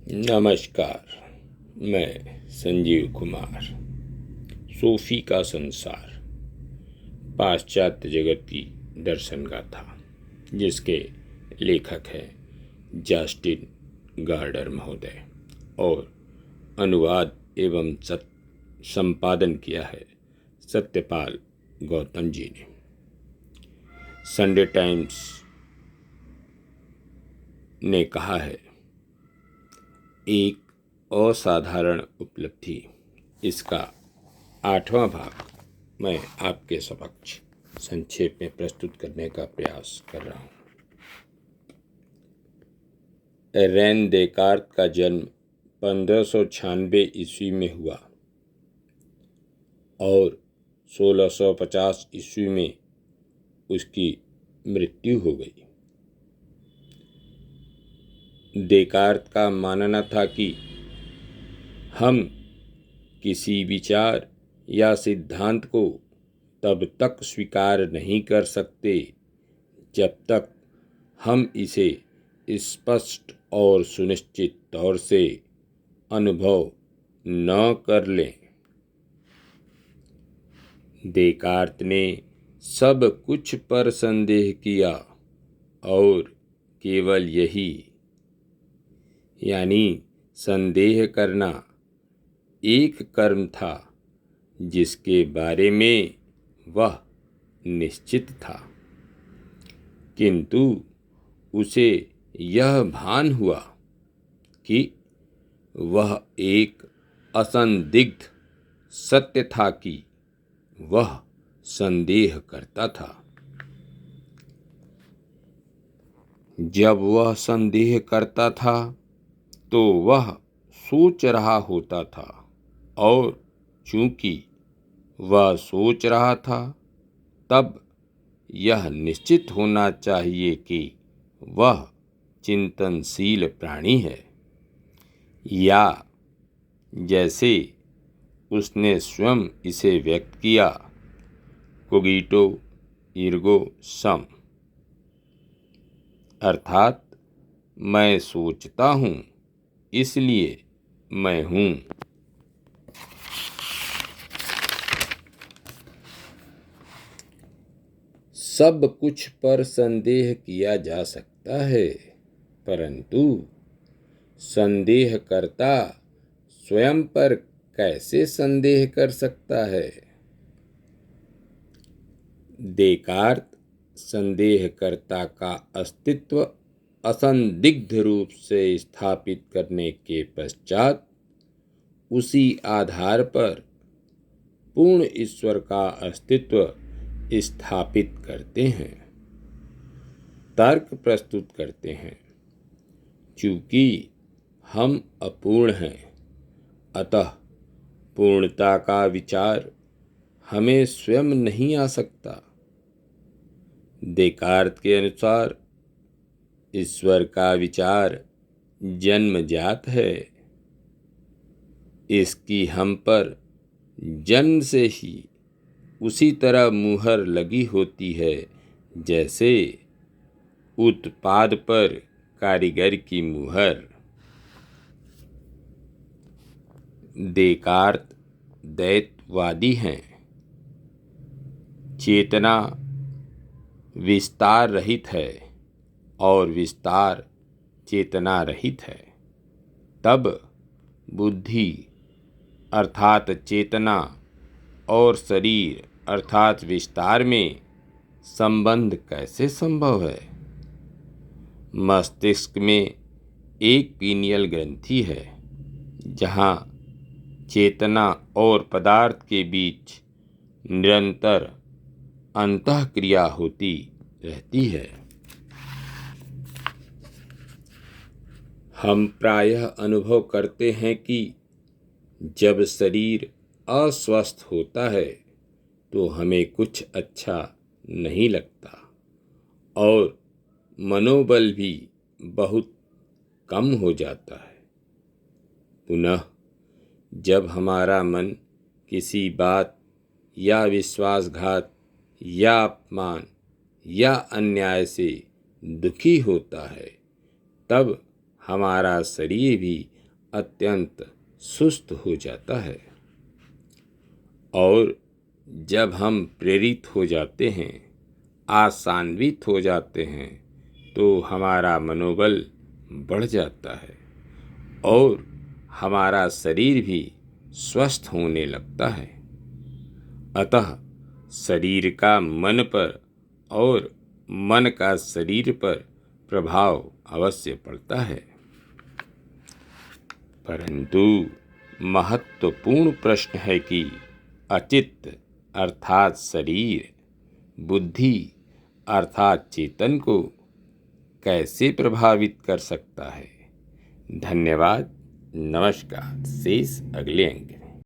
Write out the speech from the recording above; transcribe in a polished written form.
नमस्कार। मैं संजीव कुमार। सूफी का संसार पाश्चात्य जगत की दर्शन गाथा, जिसके लेखक हैं जस्टिन गार्डर महोदय और अनुवाद एवं संपादन किया है सत्यपाल गौतम जी ने। संडे टाइम्स ने कहा है, एक असाधारण उपलब्धि। इसका 8वां भाग मैं आपके समक्ष संक्षेप में प्रस्तुत करने का प्रयास कर रहा हूँ। रेन देकार्त का जन्म 1596 ईस्वी में हुआ और 1650 ईस्वी में उसकी मृत्यु हो गई। देकार्त का मानना था कि हम किसी विचार या सिद्धांत को तब तक स्वीकार नहीं कर सकते जब तक हम इसे स्पष्ट और सुनिश्चित तौर से अनुभव न कर लें। देकार्त ने सब कुछ पर संदेह किया और केवल यही, यानी संदेह करना, एक कर्म था जिसके बारे में वह निश्चित था। किंतु उसे यह भान हुआ कि वह एक असंदिग्ध सत्य था कि वह संदेह करता था। जब वह संदेह करता था तो वह सोच रहा होता था, और चूंकि वह सोच रहा था, तब यह निश्चित होना चाहिए कि वह चिंतनशील प्राणी है, या जैसे उसने स्वयं इसे व्यक्त किया, कोगिटो इर्गो सम, अर्थात मैं सोचता हूँ इसलिए मैं हूँ। सब कुछ पर संदेह किया जा सकता है, परंतु संदेहकर्ता स्वयं पर कैसे संदेह कर सकता है? देकार्त संदेहकर्ता का अस्तित्व असंदिग्ध रूप से स्थापित करने के पश्चात उसी आधार पर पूर्ण ईश्वर का अस्तित्व स्थापित करते हैं, तर्क प्रस्तुत करते हैं। चूंकि हम अपूर्ण हैं, अतः पूर्णता का विचार हमें स्वयं नहीं आ सकता। देकार्त के अनुसार ईश्वर का विचार जन्मजात है। इसकी हम पर जन्म से ही उसी तरह मुहर लगी होती है जैसे उत्पाद पर कारीगर की मुहर। देकार्त द्वैतवादी हैं। चेतना विस्तार रहित है और विस्तार चेतना रहित है। तब बुद्धि अर्थात चेतना और शरीर अर्थात विस्तार में संबंध कैसे संभव है? मस्तिष्क में एक पीनियल ग्रंथि है, जहाँ चेतना और पदार्थ के बीच निरंतर अंतःक्रिया होती रहती है। हम प्रायः अनुभव करते हैं कि जब शरीर अस्वस्थ होता है तो हमें कुछ अच्छा नहीं लगता और मनोबल भी बहुत कम हो जाता है। पुनः जब हमारा मन किसी बात या विश्वासघात या अपमान या अन्याय से दुखी होता है, तब हमारा शरीर भी अत्यंत सुस्त हो जाता है। और जब हम प्रेरित हो जाते हैं, आशान्वित हो जाते हैं, तो हमारा मनोबल बढ़ जाता है और हमारा शरीर भी स्वस्थ होने लगता है। अतः शरीर का मन पर और मन का शरीर पर प्रभाव अवश्य पड़ता है, परंतु महत्वपूर्ण प्रश्न है कि अचित्त अर्थात शरीर बुद्धि अर्थात चेतन को कैसे प्रभावित कर सकता है। धन्यवाद। नमस्कार। शेष अगले अंक।